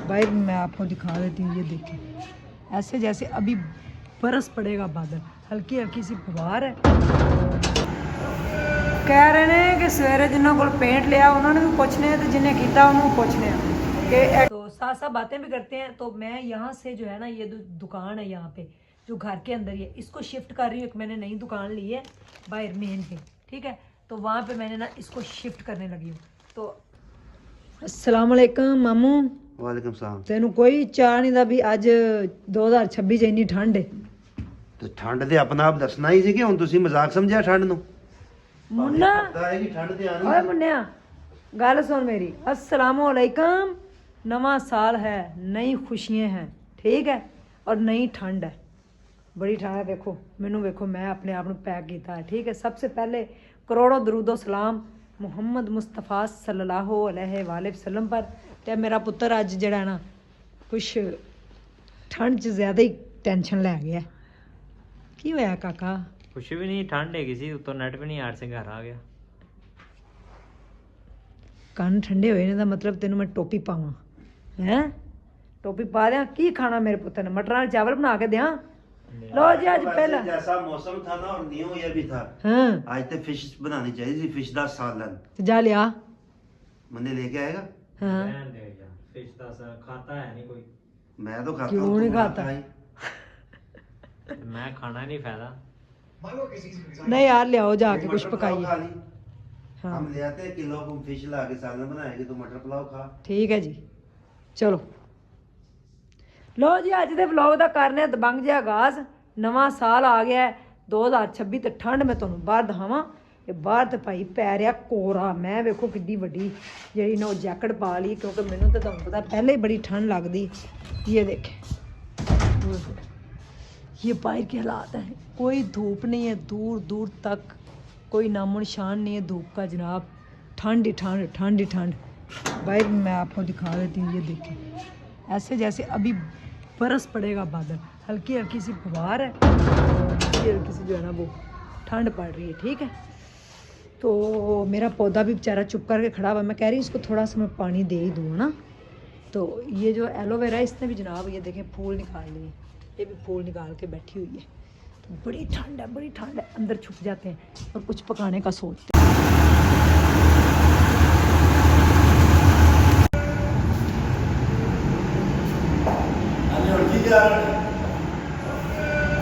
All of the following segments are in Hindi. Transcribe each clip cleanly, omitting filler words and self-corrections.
भाई मैं आपको दिखा देती हूँ, ये देखिए ऐसे जैसे अभी बरस पड़ेगा बादल, हल्की हल्की सी फुहार है। कह रहे हैं कि सवेरे जिन्होंने को पेंट लिया उन्होंने भी पूछने हैं, तो जिन्हें किया उन्होंने पूछने हैं कि तो साथ साथ बातें भी करते हैं। तो मैं यहाँ से जो है ना, ये दुकान है यहाँ पे जो घर के अंदर ही है, इसको शिफ्ट कर रही हूँ। एक मैंने नई दुकान ली है बाहर मेन पे, ठीक है, तो वहाँ पे मैंने ना इसको शिफ्ट करने लगी हूँ। तो अस्सलाम वालेकुम मामू। वालेकुम सलाम। तेनू कोई चाह नहीं था भी अज 2026 ਇੰਨੀ ਠੰਡ ਹੈ ਤੇ ਠੰਡ ਤੇ ਆਪਣਾ ਆਪ ਦੱਸਣਾ ਹੀ ਸੀ ਕਿ ਹੁਣ ਤੁਸੀਂ ਮਜ਼ਾਕ ਸਮਝਿਆ ਠੰਡ ਨੂੰ। ਮੁੰਨਾ ਪਤਾ ਹੈ ਕਿ ਠੰਡ ਤੇ ਆਣੀ ਓਏ ਮੁੰਨਿਆ ਗੱਲ ਸੁਣ ਮੇਰੀ। अस्सलाम वालेकुम। नवा साल है, नई खुशियां हैं, ठीक है, और नई ठंड है, बड़ी ठंड है। देखो मैनू वेखो, मैं अपने आप को पैक किया है, ठीक है। सबसे पहले करोड़ों दरूदो सलाम मुहम्मद मुस्तफ़ा सल्लल्लाहु अलैहि वसल्लम पर। ते मेरा पुत्र अज जड़ा ना कुछ ठंड च ज़्यादा ही टेंशन लै गया। की होया काका? कुछ भी नहीं, ठंड है किसी तो नेट भी नहीं, 8 से घर आ गया। ਕੰਨ ਠੰਡੇ ਹੋਏ ਨੇ ਦਾ ਮਤਲਬ ਤੈਨੂੰ ਮੈਂ ਟੋਪੀ ਪਾਵਾਂ ਹੈ? ਟੋਪੀ ਪਾ ਦਿਆਂ? ਕੀ ਖਾਣਾ ਮੇਰੇ ਪੁੱਤ ਨੇ? ਮਟਰਾਂ ਨਾਲ ਚਾਵਲ ਬਣਾ ਕੇ ਦਿਆਂ? लो जी आज पहला जैसा मौसम था ना और न्यू ईयर भी था, हाँ आज तो फिश बनानी चाहिए थी, फिश दा सालन। तो जा लिया। मन्ने लेके आएगा? हाँ रहने दे यार, फिश दा खाता है नहीं कोई। मैं तो खाता क्यों हूं, नहीं तू खाता? ही। मैं खाना नहीं फायदा। नहीं यार ले आओ जाके एक कुछ मटर पुलाव पकाइए। खा ली। हाँ हम ले आते हैं किलो को फिश ला के सालन बनाएंगे, तो मटर पुलाव खा। ठीक है जी, चलो लो जी अज दे व्लॉग दा करने दबंग जिहा आगाज। नवा साल आ गया है 2026 ते ठंड मैं तुहानूं बाहर दिखावां। ते बाहर ते भाई पै रिहा कोरा। मैं वेखो किड्डी वड्डी जेहड़ी ना जैकेट पा ली, क्योंकि मैनूं तो तुहानूं पता पहले ही बड़ी ठंड लगदी। ये देखे ये बाहर के हालात हैं, कोई धूप नहीं है, दूर दूर तक कोई नामो निशान नहीं है धूप का जनाब। ठंड ही ठंड, ठंड ही ठंड। बाहर मैं आपको दिखा देती हूँ, ये देखिए ऐसे जैसे अभी बरस पड़ेगा बादल, हल्की हल्की सी फुहार है, हल्की हल्की सी जो है ना वो ठंड पड़ रही है, ठीक है। तो मेरा पौधा भी बेचारा चुप करके खड़ा हुआ। मैं कह रही हूँ इसको थोड़ा सा मैं पानी दे ही दूँ ना। तो ये जो एलोवेरा है इसने भी जनाब ये देखें फूल निकाल लिए, ये भी फूल निकाल के बैठी हुई है। तो बड़ी ठंड है, बड़ी ठंड है, अंदर छुप जाते हैं और कुछ पकाने का सोचते हैं।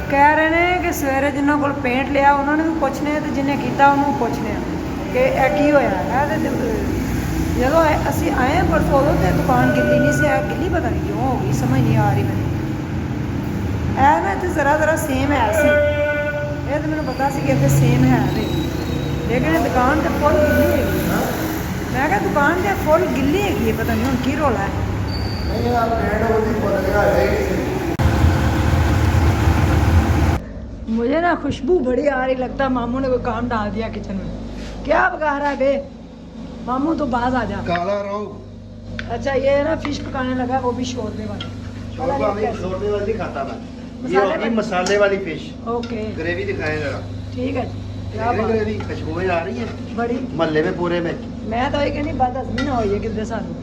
कह रहे हैं कि सवेरे जिन्होंने को पेंट लिया उन्होंने भी पूछने हैं, तो जिन्हें किया उन्होंने पूछने हैं कि की होया है। जो असी आए परसों उदों तो दुकान गिली नहीं सी, गिली पता नहीं क्यों हो गई, समझ नहीं आ रही मैंने। है ना इतने ज़रा ज़रा सेम है सी, ये तो मैंने पता सी कि इतने सेम है वे, लेकिन दुकान तो फुल गिली है। मैं क्या दुकान तो फुल गिली है, पता नहीं हम की रोला है। मुझे ना खुशबू बड़ी आ रही, लगता है मामू ने कोई काम डाल दिया किचन में। क्या पका रहा है बे? मामू तो बाज आ जा। काला रहो। अच्छा ये ना फिश पकाने लगा, वो भी शोरबे वाली। शोरबे वाली खाता मैं। ये मसाले होगी वाली? मसाले वाली फिश। ओके ग्रेवी दिखाएं जरा। ठीक है। क्या बात? ग्रेवी खुशबुएं आ रही है बड़ी। महल्ले में पूरे में। मैं तो ये कहनी बद हजमी ना होइए किधरे सानू,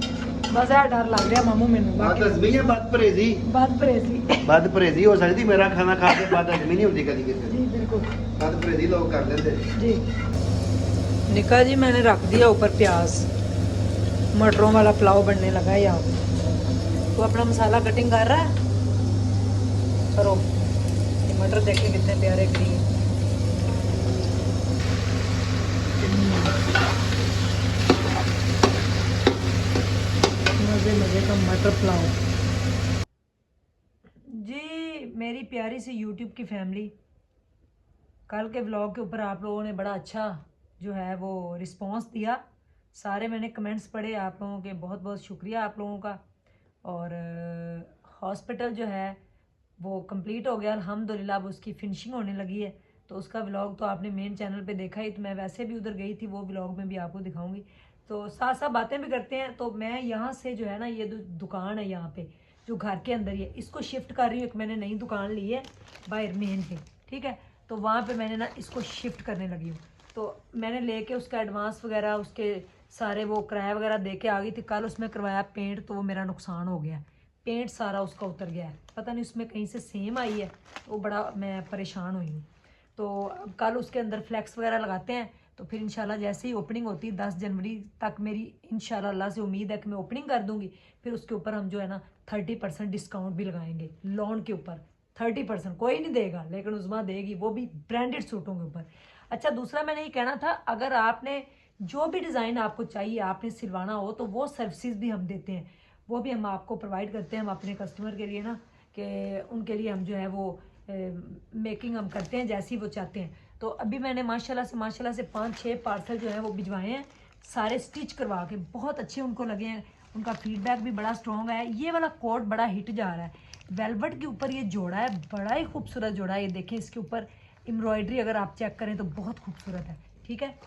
बस है डर लग रहा मामू मैनू। बात हजमी है, बात परहेजी। बद परहेजी। बद परहेजी हो सकती, मेरा खाना खा के बात हजमी नहीं होती कभी किसी। जी बिल्कुल बद परहेजी लोग कर लेते। जी। निका जी मैंने रख दिया ऊपर प्याज, मटरों वाला पुलाव बनने लगा है यहाँ पे। तो अपना मसाला कटिंग कर रहा है, करो। ये मटर देखें कितने प्यारे ग्रीन। मज़े मज़े का मटर पुलाव। जी मेरी प्यारी सी यूट्यूब की फैमिली, कल के व्लॉग के ऊपर आप लोगों ने बड़ा अच्छा जो है वो रिस्पांस दिया। सारे मैंने कमेंट्स पढ़े, आप लोगों के बहुत बहुत शुक्रिया आप लोगों का। और हॉस्पिटल जो है वो कंप्लीट हो गया अल्हम्दुलिल्लाह, अब उसकी फिनिशिंग होने लगी है। तो उसका व्लॉग तो आपने मेन चैनल पे देखा ही, तो मैं वैसे भी उधर गई थी, वो व्लॉग में भी आपको दिखाऊंगी। तो साथ साथ बातें भी करते हैं। तो मैं यहाँ से जो है ना, ये दुकान है यहाँ पे जो घर के अंदर ही है, इसको शिफ्ट कर रही हूँ। एक मैंने नई दुकान ली है बाहर मेन पे, ठीक है, तो वहाँ पे मैंने ना इसको शिफ्ट करने लगी हूँ। तो मैंने लेके उसका एडवांस वगैरह, उसके सारे वो किराया वगैरह दे के आ गई थी। कल उसमें करवाया पेंट तो वो मेरा नुकसान हो गया, पेंट सारा उसका उतर गया है, पता नहीं उसमें कहीं से सेम आई है, तो बड़ा मैं परेशान हुई हूँ। तो अब कल उसके अंदर फ्लैक्स वगैरह लगाते हैं, तो फिर इंशाल्लाह जैसे ही ओपनिंग होती है 10 जनवरी तक मेरी इंशाल्लाह अल्लाह से उम्मीद है कि मैं ओपनिंग कर दूंगी। फिर उसके ऊपर हम जो है ना 30% डिस्काउंट भी लगाएंगे लोन के ऊपर। 30% कोई नहीं देगा, लेकिन उज़मा देगी, वो भी ब्रांडेड सूटों के ऊपर। अच्छा, दूसरा मैंने ये कहना था, अगर आपने जो भी डिज़ाइन आपको चाहिए आपने सिलवाना हो तो वो सर्विसेज भी हम देते हैं, वो भी हम आपको प्रोवाइड करते हैं। हम अपने कस्टमर के लिए ना कि उनके लिए हम जो है वो मेकिंग हम करते हैं जैसी वो चाहते हैं। तो अभी मैंने माशाल्लाह से 5-6 पार्सल जो है वो भिजवाए हैं, सारे स्टिच करवा के, बहुत अच्छे उनको लगे हैं, उनका फीडबैक भी बड़ा स्ट्रॉन्ग है। ये वाला कोट बड़ा हिट जा रहा है, वेलवेट के ऊपर ये जोड़ा है, बड़ा ही खूबसूरत जोड़ा है। ये देखें, इसके ऊपर एम्ब्रॉयडरी अगर आप चेक करें तो बहुत खूबसूरत है, ठीक है।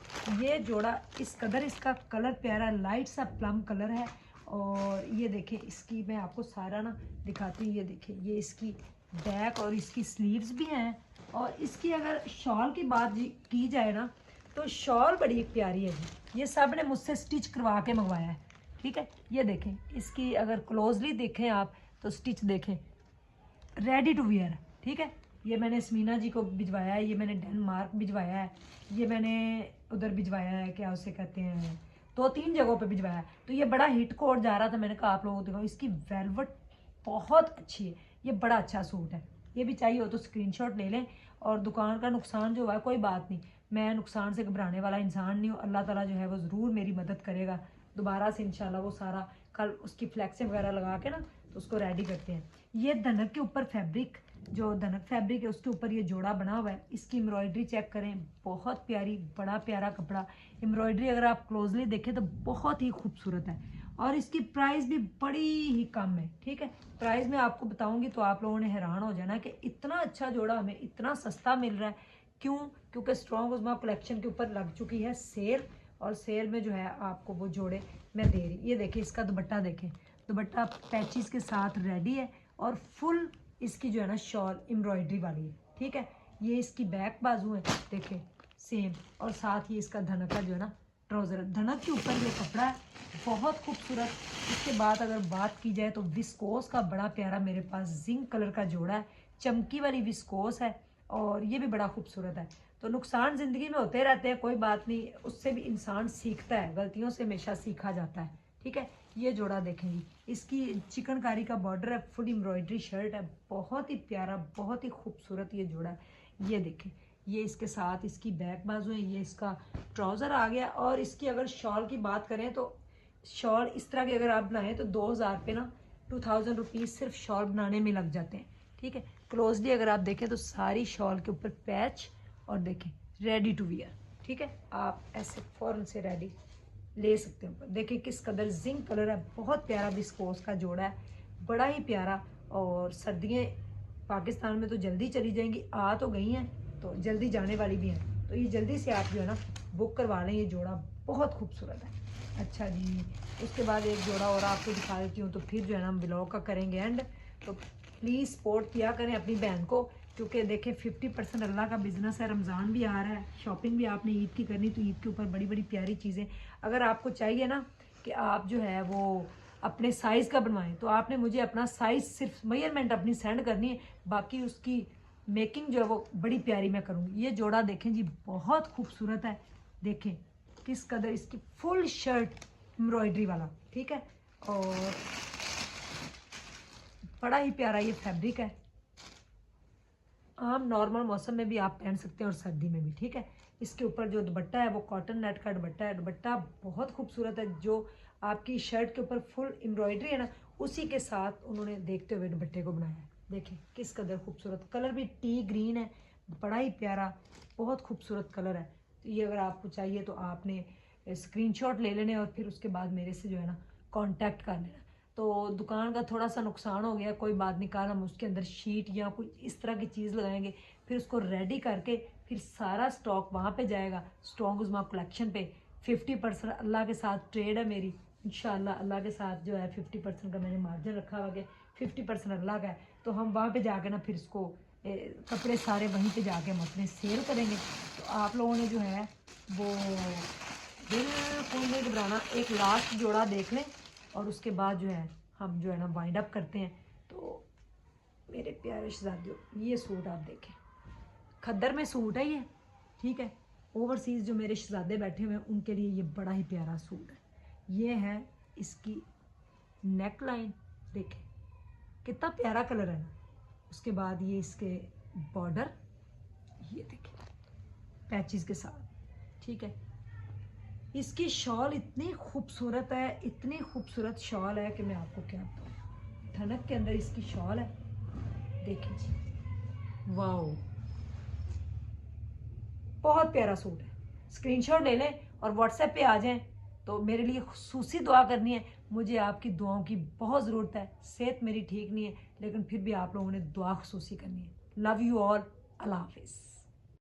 ये जोड़ा इस कदर, इसका कलर प्यारा लाइट सा प्लम कलर है। और ये देखें, इसकी मैं आपको सारा ना दिखाती हूँ। ये देखें, ये इसकी बैक और इसकी स्लीव्स भी हैं। और इसकी अगर शॉल की बात की जाए ना, तो शॉल बड़ी प्यारी है जी। ये सब ने मुझसे स्टिच करवा के मंगवाया है, ठीक है। ये देखें, इसकी अगर क्लोजली देखें आप तो स्टिच देखें, रेडी टू वियर है, ठीक है। ये मैंने स्मीना जी को भिजवाया है, ये मैंने डेनमार्क भिजवाया है, ये मैंने उधर भिजवाया है, क्या उसे कहते हैं, 2-3 जगहों पे भिजवाया है। तो ये बड़ा हिट कोड जा रहा था, मैंने कहा आप लोगों को देखो, इसकी वेलवेट बहुत अच्छी है, ये बड़ा अच्छा सूट है। ये भी चाहिए हो तो स्क्रीनशॉट ले लें। और दुकान का नुकसान जो है कोई बात नहीं, मैं नुकसान से घबराने वाला इंसान नहीं हूँ। अल्लाह ताला जो है वो ज़रूर मेरी मदद करेगा। दोबारा से इंशाल्लाह वो सारा कल उसकी फ्लैक्सें वगैरह लगा के ना तो उसको रेडी करते हैं। ये धनक के ऊपर फैब्रिक, जो धनक फैब्रिक है उसके ऊपर ये जोड़ा बना हुआ है। इसकी एम्ब्रॉयडरी चेक करें, बहुत प्यारी, बड़ा प्यारा कपड़ा। एम्ब्रॉयडरी अगर आप क्लोजली देखें तो बहुत ही खूबसूरत है। और इसकी प्राइस भी बड़ी ही कम है, ठीक है। प्राइस मैं आपको बताऊंगी तो आप लोगों ने हैरान हो जाना कि इतना अच्छा जोड़ा हमें इतना सस्ता मिल रहा है। क्यों? क्योंकि स्ट्रॉन्ग उज़मा कलेक्शन के ऊपर लग चुकी है सेल, और सेल में जो है आपको वो जोड़े मैं दे रही। ये देखिए, इसका दुपट्टा देखें, दुपट्टा पैचेस के साथ रेडी है। और फुल इसकी जो है ना शॉल एम्ब्रॉयडरी वाली है, ठीक है। ये इसकी बैक बाजू है, देखें सेम। और साथ ही इसका धनक का जो है ना ट्राउज़र, धनक के ऊपर ये कपड़ा है, बहुत खूबसूरत। इसके बाद अगर बात की जाए तो विस्कोस का बड़ा प्यारा मेरे पास जिंक कलर का जोड़ा है, चमकी वाली विस्कोस है, और ये भी बड़ा खूबसूरत है। तो नुकसान ज़िंदगी में होते रहते हैं, कोई बात नहीं, उससे भी इंसान सीखता है, गलतियों से हमेशा सीखा जाता है, ठीक है। ये जोड़ा देखेंगी, इसकी चिकनकारी का बॉर्डर है, फुल एम्ब्रॉयडरी शर्ट है, बहुत ही प्यारा, बहुत ही खूबसूरत ये जोड़ा है। ये देखें, ये इसके साथ इसकी बैक बाजू है, ये इसका ट्राउज़र आ गया। और इसकी अगर शॉल की बात करें तो शॉल इस तरह की अगर आप बनाएं तो 2000 पे ना 2000 रुपीज़ सिर्फ शॉल बनाने में लग जाते हैं, ठीक है। क्लोजली अगर आप देखें तो सारी शॉल के ऊपर पैच, और देखें रेडी टू वियर, ठीक है। आप ऐसे फ़ौरन से रेडी ले सकते हो। देखें किस कदर जिंक कलर है, बहुत प्यारा विस्कोस का जोड़ा है, बड़ा ही प्यारा। और सर्दियाँ पाकिस्तान में तो जल्दी चली जाएंगी, आ तो गई हैं, तो जल्दी जाने वाली भी हैं। तो ये जल्दी से आप जो है ना बुक करवा लें, ये जोड़ा बहुत खूबसूरत है। अच्छा जी, उसके बाद एक जोड़ा और आपको दिखा देती हूँ, तो फिर जो है ना हम ब्लॉग का करेंगे एंड। तो प्लीज़ सपोर्ट किया करें अपनी बहन को, क्योंकि देखें 50% अल्लाह का बिज़नेस है, रमज़ान भी आ रहा है, शॉपिंग भी आपने ईद की करनी, तो ईद के ऊपर बड़ी बड़ी प्यारी चीज़ें अगर आपको चाहिए ना कि आप जो है वो अपने साइज़ का बनवाएं, तो आपने मुझे अपना साइज़ सिर्फ मेजरमेंट अपनी सेंड करनी है, बाकी उसकी मेकिंग जो है वो बड़ी प्यारी मैं करूँगी। ये जोड़ा देखें जी, बहुत खूबसूरत है, देखें किस कदर इसकी फुल शर्ट एम्ब्रॉयडरी वाला, ठीक है। और बड़ा ही प्यारा ये फैब्रिक है, आम नॉर्मल मौसम में भी आप पहन सकते हैं और सर्दी में भी, ठीक है। इसके ऊपर जो दुपट्टा है वो कॉटन नेट का दुपट्टा है, दुपट्टा बहुत खूबसूरत है। जो आपकी शर्ट के ऊपर फुल एम्ब्रॉयडरी है ना, उसी के साथ उन्होंने देखते हुए दुपट्टे को बनाया है। देखें किस कदर खूबसूरत, कलर भी टी ग्रीन है, बड़ा ही प्यारा, बहुत खूबसूरत कलर है। तो ये अगर आपको चाहिए तो आपने स्क्रीनशॉट ले लेने और फिर उसके बाद मेरे से जो है ना कांटेक्ट कर लेना। तो दुकान का थोड़ा सा नुकसान हो गया, कोई बात नहीं, कल हम उसके अंदर शीट या कोई इस तरह की चीज़ लगाएंगे, फिर उसको रेडी करके फिर सारा स्टॉक वहाँ पे जाएगा, स्ट्रॉन्ग उज़मा कलेक्शन पे। 50% अल्लाह के साथ ट्रेड है मेरी, इंशाल्लाह अल्लाह के साथ जो है 50% का मैंने मार्जिन रखा हुआ है, 50% अल्लाह का है। तो हम वहाँ पे जाके ना फिर इसको कपड़े सारे वहीं पे जाके हम अपने सेल करेंगे। तो आप लोगों ने जो है वो बिल्कुल नहीं घबराना। एक लास्ट जोड़ा देख लें और उसके बाद जो है हम जो है ना वाइंड अप करते हैं। तो मेरे प्यारे शहजादियों, ये सूट आप देखें, खद्दर में सूट है ये, ठीक है। ओवरसीज़ जो मेरे शहजादे बैठे हुए हैं उनके लिए ये बड़ा ही प्यारा सूट है। ये है इसकी नेक लाइन, देखें कितना प्यारा कलर है ना। उसके बाद ये इसके बॉर्डर, ये देखें पैचेस के साथ, ठीक है। इसकी शॉल इतनी खूबसूरत है, इतनी खूबसूरत शॉल है कि मैं आपको क्या बताऊँ। धनक के अंदर इसकी शॉल है, देखें जी, वाओ, बहुत प्यारा सूट है। स्क्रीनशॉट ले लें और व्हाट्सएप पे आ जाएं। तो मेरे लिए खुसूसी दुआ करनी है, मुझे आपकी दुआओं की बहुत ज़रूरत है। सेहत मेरी ठीक नहीं है, लेकिन फिर भी आप लोगों ने दुआ खुसूसी करनी है। लव यू ऑल, अल्लाह हाफिज़।